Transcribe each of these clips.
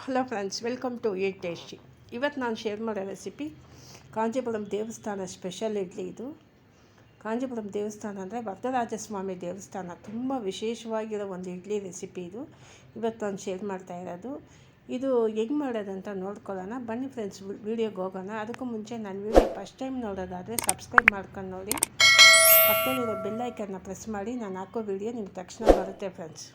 Hello friends, welcome to Eat Tasty. ಇವತ್ತು ನಾನು share ಮಾಡೋ ರೆಸಿಪಿ ಕಾಂಜೀಪುರಂ ದೇವಸ್ಥಾನ ಸ್ಪೆಷಲ್ ಇಡ್ಲಿ. ಇದು ಕಾಂಜೀಪುರಂ ದೇವಸ್ಥಾನ ಅಂದರೆ ವರದರಾಜಸ್ವಾಮಿ ದೇವಸ್ಥಾನ, ತುಂಬ ವಿಶೇಷವಾಗಿರೋ ಒಂದು ಇಡ್ಲಿ ರೆಸಿಪಿ ಇದು. ಇವತ್ತು ನಾನು ಶೇರ್ ಮಾಡ್ತಾ ಇರೋದು. ಇದು ಹೆಂಗೆ ಮಾಡೋದಂತ ನೋಡ್ಕೊಳ್ಳೋಣ ಬನ್ನಿ ಫ್ರೆಂಡ್ಸ್, ವೀಡಿಯೋಗೆ ಹೋಗೋಣ. ಅದಕ್ಕೂ ಮುಂಚೆ ನನ್ನ ವೀಡಿಯೋ ಫಸ್ಟ್ ಟೈಮ್ ನೋಡೋದಾದರೆ ಸಬ್ಸ್ಕ್ರೈಬ್ ಮಾಡ್ಕೊಂಡು ನೋಡಿ, ಪಕ್ಕದಲ್ಲಿರೋ ಬೆಲ್ ಐಕನ್ನ ಪ್ರೆಸ್ ಮಾಡಿ. ನಾನು ಹಾಕೋ ವೀಡಿಯೋ ನಿಮ್ಗೆ ತಕ್ಷಣ ಬರುತ್ತೆ ಫ್ರೆಂಡ್ಸ್.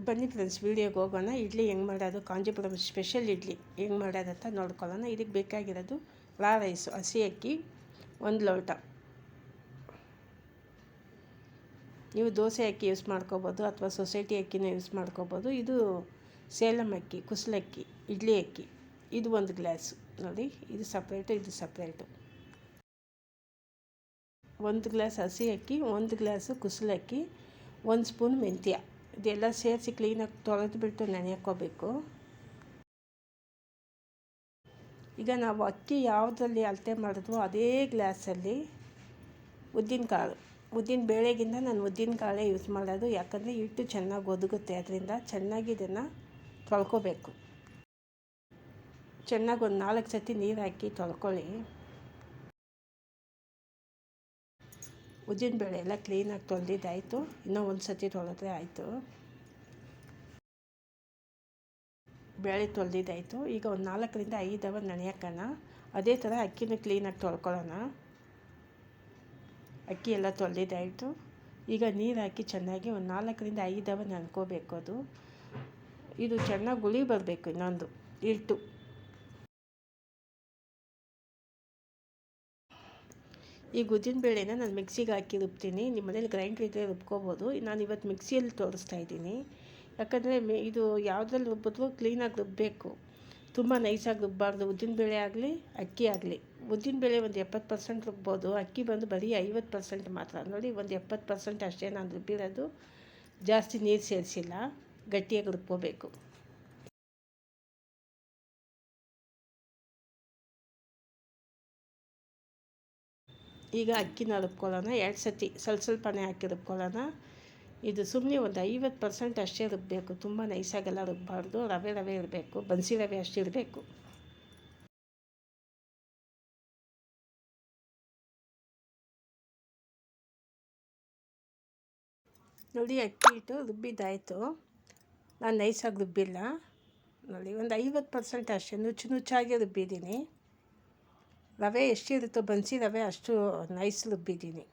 ಬನ್ನಿ ಫ್ರೆಂಡ್ಸ್, ವೀಡಿಯೋಗೆ ಹೋಗೋಣ. ಇಡ್ಲಿ ಹೆಂಗೆ ಮಾಡೋದು, ಕಾಂಜೀಪುರಂ ಸ್ಪೆಷಲ್ ಇಡ್ಲಿ ಹೆಂಗೆ ಮಾಡೋದಂತ ನೋಡ್ಕೊಳ್ಳೋಣ. ಇದಕ್ಕೆ ಬೇಕಾಗಿರೋದು ರಾ ರೈಸು, ಹಸಿ ಅಕ್ಕಿ 1 ಲೋಟ. ನೀವು ದೋಸೆ ಅಕ್ಕಿ ಯೂಸ್ ಮಾಡ್ಕೋಬೋದು ಅಥವಾ ಸೊಸೈಟಿ ಅಕ್ಕಿನ ಯೂಸ್ ಮಾಡ್ಕೋಬೋದು. ಇದು ಸೇಲಂ ಅಕ್ಕಿ, ಕುಸಲಕ್ಕಿ, ಇಡ್ಲಿ ಅಕ್ಕಿ. ಇದು 1 ಗ್ಲಾಸು ನೋಡಿ, ಇದು ಸಪ್ರೇಟು, ಇದು ಸಪ್ರೇಟು. 1 ಗ್ಲಾಸ್ ಹಸಿ ಅಕ್ಕಿ, 1 ಗ್ಲಾಸು ಕುಸಲಕ್ಕಿ, 1 ಸ್ಪೂನ್ ಮೆಂತ್ಯ. ಇದೆಲ್ಲ ಸೇರಿಸಿ ಕ್ಲೀನಾಗಿ ತೊಳೆದ್ಬಿಟ್ಟು ನೆನೆಯೋಕೋಬೇಕು. ಈಗ ನಾವು ಅಕ್ಕಿ ಯಾವುದರಲ್ಲಿ ಅಳತೆ ಮಾಡಿದ್ವೋ ಅದೇ ಗ್ಲಾಸಲ್ಲಿ ಉದ್ದಿನ ಬೇಳೆಗಿಂತ ನಾನು ಉದ್ದಿನ ಕಾಳೇ ಯೂಸ್ ಮಾಡೋದು. ಯಾಕಂದರೆ ಹಿಟ್ಟು ಚೆನ್ನಾಗಿ ಒದಗುತ್ತೆ, ಅದರಿಂದ ಚೆನ್ನಾಗಿ ಇದನ್ನು ತೊಳ್ಕೊಬೇಕು. ಚೆನ್ನಾಗಿ ಒಂದು 4 ಸತಿ ನೀರು ಹಾಕಿ ತೊಳ್ಕೊಳ್ಳಿ. ಉದ್ದಿನಬೇಳೆ ಎಲ್ಲ ಕ್ಲೀನಾಗಿ ತೊಳೆದಿದ್ದಾಯಿತು. ಇನ್ನೂ 1 ಸತಿ ತೊಳೆದ್ರೆ ಆಯಿತು. ಬೇಳೆ ತೊಳೆದಿದ್ದಾಯಿತು. ಈಗ ಒಂದು 4 ರಿಂದ 5 ಅವರ್ ನೆನೆಯೋಕ್ಕಣ. ಅದೇ ಥರ ಅಕ್ಕಿನ ಕ್ಲೀನಾಗಿ ತೊಳ್ಕೊಳ್ಳೋಣ. ಅಕ್ಕಿ ಎಲ್ಲ ತೊಳೆದಿದ್ದಾಯಿತು. ಈಗ ನೀರು ಹಾಕಿ ಚೆನ್ನಾಗಿ ಒಂದು 4 ರಿಂದ 5 ಅವರ್ ನೆನ್ಕೋಬೇಕು. ಇದು ಚೆನ್ನಾಗಿ ಗುಳಿ ಬರಬೇಕು. ಇನ್ನೊಂದು ಹಿಟ್ಟು ಈಗ ಉದ್ದಿನಬೇಳೆನ ನಾನು ಮಿಕ್ಸಿಗೆ ಹಾಕಿ ರುಬ್ತೀನಿ. ನಿಮ್ಮ ಮನೇಲಿ ಗ್ರೈಂಡ್ರ್ ಇದ್ದರೆ ರುಬ್ಕೋಬೋದು. ನಾನು ಇವತ್ತು ಮಿಕ್ಸಿಯಲ್ಲಿ ತೋರಿಸ್ತಾ ಇದ್ದೀನಿ. ಯಾಕಂದರೆ ಇದು ಯಾವುದ್ರಲ್ಲಿ ರುಬ್ಬಿದ್ರೂ ಕ್ಲೀನಾಗಿ ರುಬ್ಬಬೇಕು, ತುಂಬ ನೈಸಾಗಿ ರುಬ್ಬಾರ್ದು. ಉದ್ದಿನಬೇಳೆ ಆಗಲಿ ಅಕ್ಕಿ ಆಗಲಿ. ಉದ್ದಿನಬೇಳೆ ಒಂದು 70% ರುಬ್ಬೋದು, ಅಕ್ಕಿ ಬಂದು ಬರೀ 50% ಮಾತ್ರ. ನೋಡಿ, ಒಂದು 70% ಅಷ್ಟೇ ನಾನು ರುಬ್ಬಿರೋದು. ಜಾಸ್ತಿ ನೀರು ಸೇರಿಸಿಲ್ಲ, ಗಟ್ಟಿಯಾಗಿ ರುಬ್ಕೋಬೇಕು. ಈಗ ಅಕ್ಕಿನ ರುಬ್ಕೊಳ್ಳೋಣ. 2 ಸತಿ ಸ್ವಲ್ಪನೇ ಹಾಕಿ ರುಬ್ಕೊಳ್ಳೋಣ. ಇದು ಸುಮ್ಮನೆ ಒಂದು 50% ಅಷ್ಟೇ ರುಬ್ಬಬೇಕು, ತುಂಬ ನೈಸಾಗೆಲ್ಲ ರುಬ್ಬಾರ್ದು. ರವೆ ಇರಬೇಕು, ಬನ್ಸಿ ರವೆ ಅಷ್ಟು ಇರಬೇಕು. ನೋಡಿ, ಅಕ್ಕಿ ಹಿಟ್ಟು ರುಬ್ಬಿದ್ದಾಯಿತು. ನಾನು ನೈಸಾಗಿ ರುಬ್ಬಿಲ್ಲ. ನೋಡಿ, ಒಂದು 50% ಅಷ್ಟೇ ನುಚ್ಚಾಗಿ ರುಬ್ಬಿದ್ದೀನಿ. ರವೆ ಎಷ್ಟಿರುತ್ತೋ ಬನ್ಸಿ ರವೆ ಅಷ್ಟು ನೈಸ್ ರುಬ್ಬಿದ್ದೀನಿ.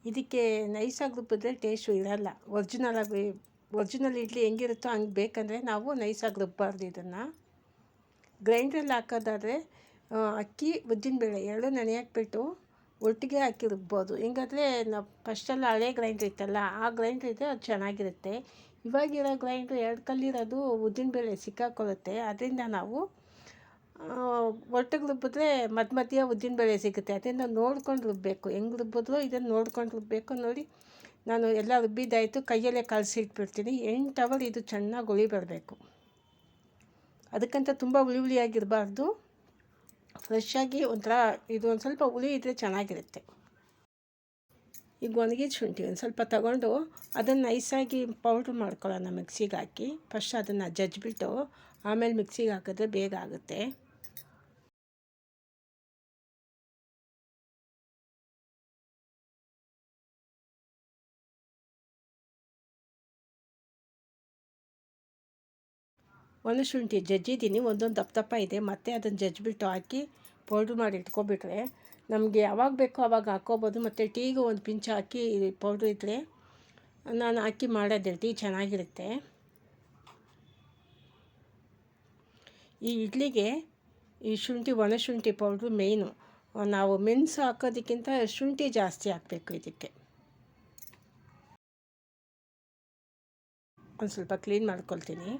ಇದಕ್ಕೆ ನೈಸಾಗಿ ರುಬ್ಬಿದ್ರೆ ಟೇಸ್ಟು ಇರಲ್ಲ. ಒರ್ಜಿನಲ್ ಇಡ್ಲಿ ಹೆಂಗಿರುತ್ತೋ ಹಂಗೆ ಬೇಕಂದರೆ ನಾವು ನೈಸಾಗಿ ರುಬ್ಬಾರ್ದು. ಇದನ್ನು ಗ್ರೈಂಡ್ರಲ್ಲಿ ಹಾಕೋದಾದರೆ ಅಕ್ಕಿ ಉದ್ದಿನಬೇಳೆ 2 ನೆನೆಯಾಕ್ಬಿಟ್ಟು ಒಟ್ಟಿಗೆ ಹಾಕಿ ರುಬ್ಬೋದು. ಹಿಂಗಾದರೆ ನಾವು ಫಸ್ಟೆಲ್ಲ ಹಳೆ ಗ್ರೈಂಡ್ರ್ ಇತ್ತಲ್ಲ, ಆ ಗ್ರೈಂಡ್ರ್ ಇದ್ದರೆ ಅದು ಚೆನ್ನಾಗಿರುತ್ತೆ. ಇವಾಗಿರೋ ಗ್ರೈಂಡ್ರ್ 2 ಕಲ್ಲಿರೋದು ಉದ್ದಿನಬೇಳೆ ಸಿಕ್ಕಾಕೊಳ್ಳುತ್ತೆ. ಅದರಿಂದ ನಾವು ಒಟ್ಟಿಗೆ ರುಬ್ಬಿದ್ರೆ ಮಧ್ಯ ಉದ್ದಿನಬೇಳೆ ಸಿಗುತ್ತೆ. ಅದರಿಂದ ನೋಡ್ಕೊಂಡು ರುಬ್ಬಬೇಕು. ಹೆಂಗೆ ರುಬ್ಬಿದ್ರು ಇದನ್ನು ನೋಡ್ಕೊಂಡು ರುಬ್ಬಬೇಕು. ನೋಡಿ, ನಾನು ಎಲ್ಲ ರುಬ್ಬಿದ್ದಾಯಿತು. ಕೈಯಲ್ಲೇ ಕಲಸಿಟ್ಬಿಡ್ತೀನಿ. 8 ಅವರ್ ಇದು ಚೆನ್ನಾಗಿ ಹುಳಿ ಬರಬೇಕು. ಅದಕ್ಕಂತ ತುಂಬ ಹುಳಿಯಾಗಿರಬಾರ್ದು. ಫ್ರೆಶ್ಶಾಗಿ ಒಂಥರ ಇದು ಒಂದು ಸ್ವಲ್ಪ ಹುಳಿ ಇದ್ದರೆ ಚೆನ್ನಾಗಿರುತ್ತೆ. ಈಗ ಒಣಗಿದ ಶುಂಠಿ ಒಂದು ಸ್ವಲ್ಪ ತಗೊಂಡು ಅದನ್ನು ನೈಸಾಗಿ ಪೌಡ್ರ್ ಮಾಡ್ಕೊಳ್ಳೋಣ. ಮಿಕ್ಸಿಗೆ ಹಾಕಿ ಫಸ್ಟ್ ಅದನ್ನು ಜಜ್ಜಿಬಿಟ್ಟು ಆಮೇಲೆ ಮಿಕ್ಸಿಗೆ ಹಾಕಿದ್ರೆ ಬೇಗ ಆಗುತ್ತೆ. ಒಂದು ಶುಂಠಿ ಜಜ್ಜಿದ್ದೀನಿ, ಒಂದೊಂದು ದಪ್ಪ ಇದೆ. ಮತ್ತು ಅದನ್ನು ಜಜ್ಜಿಬಿಟ್ಟು ಹಾಕಿ ಪೌಡ್ರ್ ಮಾಡಿ ಇಟ್ಕೊಬಿಟ್ರೆ ನಮಗೆ ಯಾವಾಗ ಬೇಕೋ ಆವಾಗ ಹಾಕ್ಕೋಬೋದು. ಮತ್ತು ಟೀಗೂ ಒಂದು ಪಿಂಚ್ ಹಾಕಿ ಪೌಡ್ರ್ ಇದ್ದರೆ ನಾನು ಹಾಕಿ ಮಾಡೋದು ಟೀ ಚೆನ್ನಾಗಿರುತ್ತೆ. ಈ ಇಡ್ಲಿಗೆ ಈ ಒಣ ಶುಂಠಿ ಪೌಡ್ರು ಮೇಯ್ನು. ನಾವು ಮೆಣಸು ಹಾಕೋದಕ್ಕಿಂತ ಶುಂಠಿ ಜಾಸ್ತಿ ಹಾಕಬೇಕು. ಇದಕ್ಕೆ ಒಂದು ಸ್ವಲ್ಪ ಕ್ಲೀನ್ ಮಾಡ್ಕೊಳ್ತೀನಿ.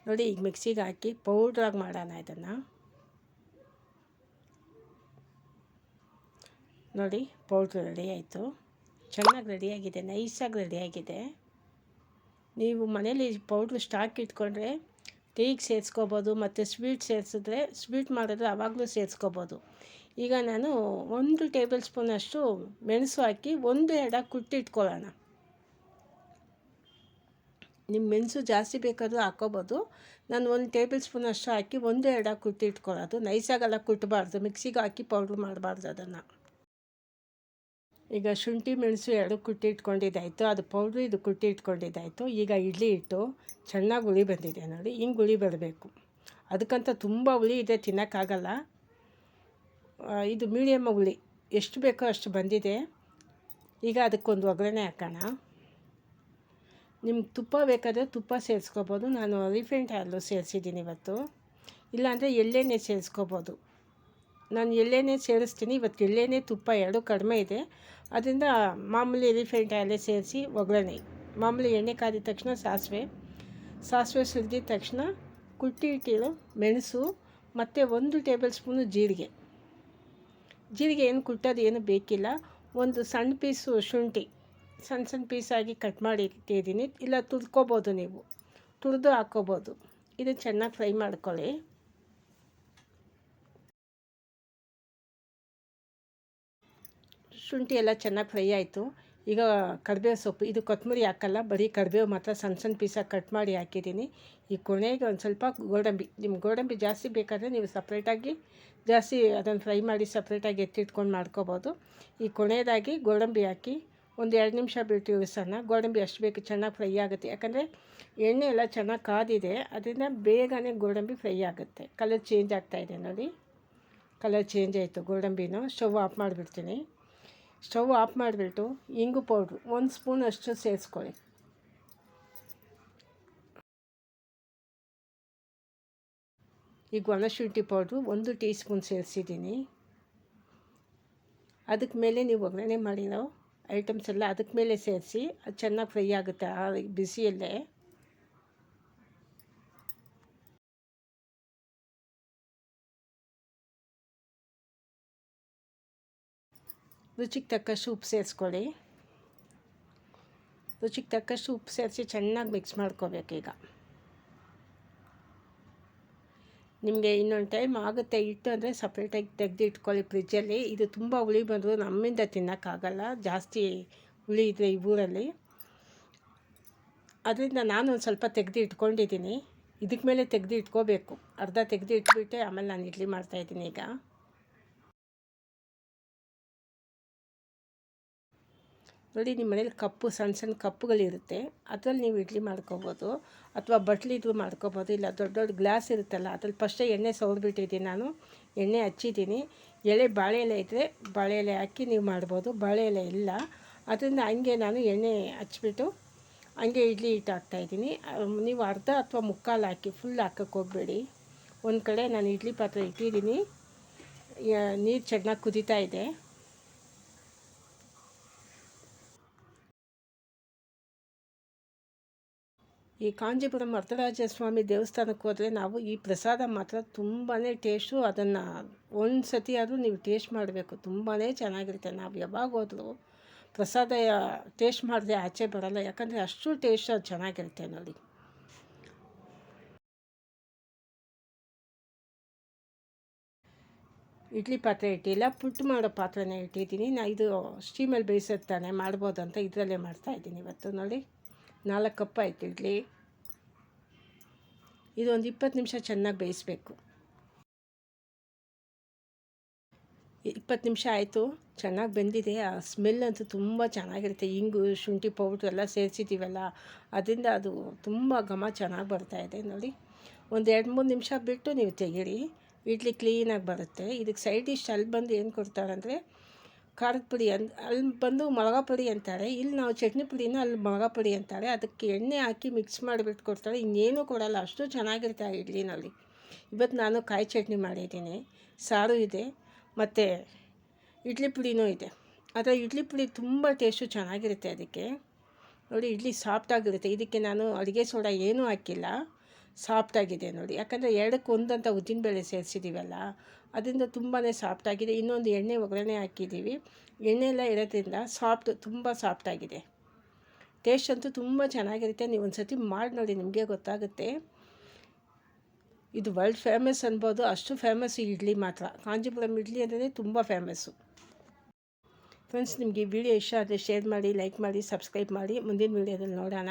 ನೋಡಿ, ಈಗ ಮಿಕ್ಸಿಗೆ ಹಾಕಿ ಪೌಡ್ರಾಗಿ ಮಾಡೋಣ ಇದನ್ನು. ನೋಡಿ, ಪೌಡ್ರ್ ರೆಡಿ ಆಯಿತು. ಚೆನ್ನಾಗಿ ರೆಡಿಯಾಗಿದೆ, ನೈಸಾಗಿ ರೆಡಿಯಾಗಿದೆ. ನೀವು ಮನೇಲಿ ಪೌಡ್ರ್ ಸ್ಟಾಕ್ ಇಟ್ಕೊಂಡ್ರೆ ಟೀಗೆ ಸೇರಿಸ್ಕೋಬೋದು. ಮತ್ತು ಸ್ವೀಟ್ ಮಾಡಿದ್ರೆ ಆವಾಗಲೂ ಸೇರಿಸ್ಕೋಬೋದು. ಈಗ ನಾನು 1 ಟೇಬಲ್ ಸ್ಪೂನಷ್ಟು ಮೆಣಸು ಹಾಕಿ 1 ಎಡ ಕುಟ್ಟಿಟ್ಕೊಳ್ಳೋಣ. ನಿಮ್ಮ ಮೆಣಸು ಜಾಸ್ತಿ ಬೇಕಾದರೂ ಹಾಕ್ಕೋಬೋದು. ನಾನು 1 ಟೇಬಲ್ ಸ್ಪೂನ್ ಅಷ್ಟು ಹಾಕಿ 1-2 ಕುಟ್ಟಿಟ್ಕೊಳ್ಳೋದು. ನೈಸಾಗೆಲ್ಲ ಕುಟ್ಟಬಾರ್ದು, ಮಿಕ್ಸಿಗೆ ಹಾಕಿ ಪೌಡ್ರ್ ಮಾಡಬಾರ್ದು ಅದನ್ನು. ಈಗ ಶುಂಠಿ ಮೆಣಸು 2 ಕುಟ್ಟಿ ಇಟ್ಕೊಂಡಿದ್ದಾಯಿತು, ಅದು ಪೌಡ್ರು ಇದು ಕುಟ್ಟಿ ಇಟ್ಕೊಂಡಿದ್ದಾಯಿತು. ಈಗ ಇಡ್ಲಿ ಹಿಟ್ಟು ಚೆನ್ನಾಗಿ ಹುಳಿ ಬಂದಿದೆ ನೋಡಿ, ಹಿಂಗೆ ಹುಳಿ ಬರಬೇಕು. ಅದಕ್ಕಂತ ತುಂಬ ಹುಳಿ ಇದೆ, ತಿನ್ನೋಕ್ಕಾಗಲ್ಲ. ಇದು ಮೀಡಿಯಮ್ ಹುಳಿ, ಎಷ್ಟು ಬೇಕೋ ಅಷ್ಟು ಬಂದಿದೆ. ಈಗ ಅದಕ್ಕೊಂದು ಒಗ್ಗರಣೆ ಹಾಕೋಣ. ನಿಮ್ಗೆ ತುಪ್ಪ ಬೇಕಾದರೆ ತುಪ್ಪ ಸೇರಿಸ್ಕೋಬೋದು. ನಾನು ರಿಫೈಂಡ್ ಆಯಿಲು ಸೇರಿಸಿದ್ದೀನಿ ಇವತ್ತು, ಇಲ್ಲಾಂದರೆ ಎಳ್ಳೆಣ್ಣೆ ಸೇರಿಸ್ಕೋಬೋದು. ನಾನು ಎಳ್ಳೆಣ್ಣೆ ಸೇರಿಸ್ತೀನಿ ಇವತ್ತು. ಎಳ್ಳೆಣ್ಣೆ ತುಪ್ಪ 2 ಕಡಿಮೆ ಇದೆ, ಅದರಿಂದ ಮಾಮೂಲಿ ರಿಫೈಂಡ್ ಆಯಿಲೇ ಸೇರಿಸಿ ಒಗ್ಗರಣೆ. ಮಾಮೂಲಿ ಎಣ್ಣೆ ಕಾದಿದ ತಕ್ಷಣ ಸಾಸಿವೆ ಸುರಿದಿದ ತಕ್ಷಣ ಕುಟ್ಟಿ ಇಟ್ಟಿರೋ ಮೆಣಸು ಮತ್ತು 1 ಟೇಬಲ್ ಸ್ಪೂನು ಜೀರಿಗೆ ಏನು ಕುಟ್ಟೋದು ಏನು ಬೇಕಿಲ್ಲ. ಒಂದು ಸಣ್ಣ ಪೀಸು ಶುಂಠಿ ಸಣ್ಣ ಪೀಸಾಗಿ ಕಟ್ ಮಾಡಿ ಇಟ್ಟಿದ್ದೀನಿ, ಇಲ್ಲ ತುರ್ಕೋಬೋದು, ನೀವು ತುರಿದು ಹಾಕ್ಕೋಬೋದು. ಇದು ಚೆನ್ನಾಗಿ ಫ್ರೈ ಮಾಡ್ಕೊಳ್ಳಿ. ಶುಂಠಿ ಎಲ್ಲ ಚೆನ್ನಾಗಿ ಫ್ರೈ ಆಯಿತು. ಈಗ ಕರಿಬೇವು ಸೊಪ್ಪು, ಇದು ಕೊತ್ತಂಬರಿ ಹಾಕಲ್ಲ, ಬರೀ ಕರಿಬೇವು ಮಾತ್ರ ಸಣ್ಣ ಪೀಸಾಗಿ ಕಟ್ ಮಾಡಿ ಹಾಕಿದ್ದೀನಿ. ಈ ಕೊನೆಗೆ ಒಂದು ಸ್ವಲ್ಪ ಗೋಡಂಬಿ, ನಿಮ್ಮ ಗೋಡಂಬಿ ಜಾಸ್ತಿ ಬೇಕಾದರೆ ನೀವು ಸಪ್ರೇಟಾಗಿ ಜಾಸ್ತಿ ಅದನ್ನು ಫ್ರೈ ಮಾಡಿ ಸಪ್ರೇಟಾಗಿ ಎತ್ತಿಟ್ಕೊಂಡು ಮಾಡ್ಕೋಬೋದು. ಈ ಕೊನೆಯದಾಗಿ ಗೋಡಂಬಿ ಹಾಕಿ ಒಂದು 2 ನಿಮಿಷ ಬಿಟ್ಟು ಇಳಿಸೋಣ. ಗೋಡಂಬಿ ಅಷ್ಟು ಬೇಕು, ಚೆನ್ನಾಗಿ ಫ್ರೈ ಆಗುತ್ತೆ. ಯಾಕಂದರೆ ಎಣ್ಣೆ ಎಲ್ಲ ಚೆನ್ನಾಗಿ ಕಾದಿದೆ, ಅದರಿಂದ ಬೇಗನೆ ಗೋಡಂಬಿ ಫ್ರೈ ಆಗುತ್ತೆ. ಕಲರ್ ಚೇಂಜ್ ಆಗ್ತಾಯಿದೆ ನೋಡಿ, ಕಲರ್ ಚೇಂಜ್ ಆಯಿತು ಗೋಡಂಬಿನೂ. ಸ್ಟವ್ ಆಫ್ ಮಾಡಿಬಿಡ್ತೀನಿ. ಸ್ಟವ್ ಆಫ್ ಮಾಡಿಬಿಟ್ಟು ಇಂಗು ಪೌಡ್ರು 1 ಸ್ಪೂನ್ ಅಷ್ಟು ಸೇರಿಸ್ಕೊಳ್ಳಿ. ಈಗ ಒಣಶುಂಠಿ ಪೌಡ್ರು 1 ಟೀ ಸ್ಪೂನ್ ಸೇರಿಸಿದ್ದೀನಿ. ಅದಕ್ಕೆ ಮೇಲೆ ನೀವು ಒಗ್ಗರಣೆ ಮಾಡಿರೋ ಐಟಮ್ಸ್ ಎಲ್ಲ ಅದಕ್ಕೆ ಮೇಲೆ ಸೇರಿಸಿ, ಅದು ಚೆನ್ನಾಗಿ ಫ್ರೈ ಆಗುತ್ತೆ ಆ ಬಿಸಿಯಲ್ಲೇ. ರುಚಿಗೆ ತಕ್ಕಷ್ಟು ಉಪ್ಪು ಸೇರಿಸ್ಕೊಳ್ಳಿ. ರುಚಿಗೆ ತಕ್ಕಷ್ಟು ಉಪ್ಪು ಸೇರಿಸಿ ಚೆನ್ನಾಗಿ ಮಿಕ್ಸ್ ಮಾಡ್ಕೋಬೇಕು. ಈಗ ನಿಮಗೆ ಇನ್ನೊಂದು ಟೈಮ್ ಆಗುತ್ತೆ ಹಿಟ್ಟು ಅಂದರೆ ಸಪ್ರೇಟಾಗಿ ತೆಗೆದು ಇಟ್ಕೊಳ್ಳಿ ಫ್ರಿಜ್ಜಲ್ಲಿ. ಇದು ತುಂಬ ಹುಳಿ ಬಂದರೂ ನಮ್ಮಿಂದ ತಿನ್ನೋಕ್ಕಾಗಲ್ಲ, ಜಾಸ್ತಿ ಹುಳಿ ಇದೆ ಈ ಊರಲ್ಲಿ. ಅದರಿಂದ ನಾನು ಒಂದು ಸ್ವಲ್ಪ ತೆಗೆದು ಇಟ್ಕೊಂಡಿದ್ದೀನಿ. ಇದಕ್ಕೆ ಮೇಲೆ ತೆಗೆದು ಇಟ್ಕೋಬೇಕು, ಅರ್ಧ ತೆಗೆದು ಇಟ್ಬಿಟ್ಟೆ ಆಮೇಲೆ ನಾನು ಇಡ್ಲಿ ಮಾಡ್ತಾಯಿದ್ದೀನಿ. ಈಗ ನೋಡಿ, ನಿಮ್ಮ ಮನೇಲಿ ಕಪ್ಪು ಸಣ್ಣ ಕಪ್ಪುಗಳಿರುತ್ತೆ, ಅದರಲ್ಲಿ ನೀವು ಇಡ್ಲಿ ಮಾಡ್ಕೋಬೋದು, ಅಥವಾ ಬಟ್ಲಿದು ಮಾಡ್ಕೋಬೋದು. ಇಲ್ಲ ದೊಡ್ಡ ಗ್ಲಾಸ್ ಇರುತ್ತಲ್ಲ, ಅದ್ರಲ್ಲಿ ಫಸ್ಟೇ ಎಣ್ಣೆ ಸವರ್ಬಿಟ್ಟಿದ್ದೀನಿ, ನಾನು ಎಣ್ಣೆ ಹಚ್ಚಿದ್ದೀನಿ. ಬಾಳೆ ಎಲೆ ಇದ್ದರೆ ಬಾಳೆ ಎಲೆ ಹಾಕಿ ನೀವು ಮಾಡ್ಬೋದು, ಬಾಳೆ ಎಲೆ ಇಲ್ಲ, ಅದರಿಂದ ಹಂಗೆ ನಾನು ಎಣ್ಣೆ ಹಚ್ಬಿಟ್ಟು ಹಂಗೆ ಇಡ್ಲಿ ಹಿಟ್ಟು ಹಾಕ್ತಾಯಿದ್ದೀನಿ. ನೀವು ಅರ್ಧ ಅಥವಾ ಮುಕ್ಕಾಲು ಹಾಕಿ, ಫುಲ್ ಹಾಕೋಕ್ಕೆ ಹೋಗಬೇಡಿ. ಒಂದು ಕಡೆ ನಾನು ಇಡ್ಲಿ ಪಾತ್ರೆ ಇಟ್ಟಿದ್ದೀನಿ, ನೀರು ಚೆನ್ನಾಗಿ ಕುದೀತಾ ಇದೆ. ಈ ಕಾಂಜೀಪುರಂ ವರದರಾಜ ಸ್ವಾಮಿ ದೇವಸ್ಥಾನಕ್ಕೆ ಹೋದರೆ ನಾವು ಈ ಪ್ರಸಾದ ಮಾತ್ರ ತುಂಬಾ ಟೇಸ್ಟು. ಅದನ್ನು ಒಂದು ಸತಿ ಆದರೂ ನೀವು ಟೇಸ್ಟ್ ಮಾಡಬೇಕು, ತುಂಬಾ ಚೆನ್ನಾಗಿರುತ್ತೆ. ನಾವು ಯಾವಾಗ ಹೋದ್ರೂ ಪ್ರಸಾದ ಟೇಸ್ಟ್ ಮಾಡದೆ ಆಚೆ ಬರೋಲ್ಲ, ಯಾಕಂದರೆ ಅಷ್ಟು ಟೇಸ್ಟ್ ಅದು ಚೆನ್ನಾಗಿರುತ್ತೆ ನೋಡಿ. ಇಡ್ಲಿ ಪಾತ್ರೆ ಇಟ್ಟಿಲ್ಲ, ಪುಟ್ಟು ಮಾಡೋ ಪಾತ್ರೆನೇ ಇಟ್ಟಿದ್ದೀನಿ. ಇದು ಸ್ಟೀಮಲ್ಲಿ ಬೇಯಿಸೋದು ತಾನೇ, ಮಾಡ್ಬೋದು ಅಂತ ಇದರಲ್ಲೇ ಮಾಡ್ತಾಯಿದ್ದೀನಿ ಇವತ್ತು. ನೋಡಿ, 4 ಕಪ್ ಆಯಿತು ಇಡ್ಲಿ. ಇದು ಒಂದು 20 ನಿಮಿಷ ಚೆನ್ನಾಗಿ ಬೇಯಿಸಬೇಕು. 20 ನಿಮಿಷ ಆಯಿತು, ಚೆನ್ನಾಗಿ ಬೆಂದಿದೆ. ಆ ಸ್ಮೆಲ್ ಅಂತೂ ತುಂಬ ಚೆನ್ನಾಗಿರುತ್ತೆ. ಇಂಗು ಶುಂಠಿ ಪೌಡ್ರ್ ಎಲ್ಲ ಸೇರಿಸಿದ್ದೀವಲ್ಲ, ಅದರಿಂದ ಅದು ತುಂಬ ಘಮ ಚೆನ್ನಾಗಿ ಬರ್ತಾಯಿದೆ ನೋಡಿ. ಒಂದು 2-3 ನಿಮಿಷ ಬಿಟ್ಟು ನೀವು ತೆಗೀರಿ, ಇಡ್ಲಿ ಕ್ಲೀನಾಗಿ ಬರುತ್ತೆ. ಇದಕ್ಕೆ ಸೈಡ್ ಡಿಶ್ ಅಲ್ಲಿ ಬಂದು ಏನು ಕೊಡ್ತಾರಂದರೆ ಖಾರದ ಪುಡಿ, ಅಲ್ಲಿ ಬಂದು ಮೊಳಗಾ ಪುಡಿ ಅಂತಾರೆ, ಇಲ್ಲಿ ನಾವು ಚಟ್ನಿ ಪುಡಿನ ಅಲ್ಲಿ ಮೊಳಗಾ ಪುಡಿ ಅಂತಾರೆ. ಅದಕ್ಕೆ ಎಣ್ಣೆ ಹಾಕಿ ಮಿಕ್ಸ್ ಮಾಡಿಬಿಟ್ಟು ಕೊಡ್ತಾರೆ, ಇನ್ನೇನು ಕೊಡೋಲ್ಲ. ಅಷ್ಟು ಚೆನ್ನಾಗಿರುತ್ತೆ ಆ ಇಡ್ಲಿನಲ್ಲಿ. ಇವತ್ತು ನಾನು ಕಾಯಿ ಚಟ್ನಿ ಮಾಡಿದ್ದೀನಿ, ಸಾರು ಇದೆ, ಮತ್ತು ಇಡ್ಲಿ ಪುಡಿನೂ ಇದೆ. ಆದರೆ ಇಡ್ಲಿ ಪುಡಿ ತುಂಬ ಟೇಸ್ಟು ಚೆನ್ನಾಗಿರುತ್ತೆ. ಅದಕ್ಕೆ ನೋಡಿ, ಇಡ್ಲಿ ಸಾಫ್ಟಾಗಿರುತ್ತೆ. ಇದಕ್ಕೆ ನಾನು ಅಡುಗೆ ಸೋಡಾ ಏನೂ ಹಾಕಿಲ್ಲ, ಸಾಫ್ಟಾಗಿದೆ ನೋಡಿ. ಯಾಕಂದರೆ 2ಕ್ಕೆ 1 ಅಂತ ಉದ್ದಿನಬೇಳೆ ಸೇರಿಸಿದ್ದೀವಲ್ಲ, ಅದರಿಂದ ತುಂಬಾ ಸಾಫ್ಟಾಗಿದೆ. ಇನ್ನೊಂದು ಎಣ್ಣೆ ಒಗ್ಗರಣೆ ಹಾಕಿದ್ದೀವಿ, ಎಣ್ಣೆ ಎಲ್ಲ ಇರೋದ್ರಿಂದ ತುಂಬ ಸಾಫ್ಟಾಗಿದೆ. ಟೇಸ್ಟ್ ಅಂತೂ ತುಂಬ ಚೆನ್ನಾಗಿರುತ್ತೆ. ನೀವು ಒಂದು ಸತಿ ಮಾಡಿ ನೋಡಿ, ನಿಮಗೆ ಗೊತ್ತಾಗುತ್ತೆ. ಇದು ವರ್ಲ್ಡ್ ಫೇಮಸ್ ಅನ್ಬೋದು, ಅಷ್ಟು ಫೇಮಸ್ಸು ಇಡ್ಲಿ ಮಾತ್ರ. ಕಾಂಜೀಪುರಂ ಇಡ್ಲಿ ಅಂದರೆ ತುಂಬ ಫೇಮಸ್ಸು. ಫ್ರೆಂಡ್ಸ್, ನಿಮಗೆ ಈ ವಿಡಿಯೋ ಇಷ್ಟ ಆದರೆ ಶೇರ್ ಮಾಡಿ, ಲೈಕ್ ಮಾಡಿ, ಸಬ್ಸ್ಕ್ರೈಬ್ ಮಾಡಿ. ಮುಂದಿನ ವೀಡಿಯೋದಲ್ಲಿ ನೋಡೋಣ.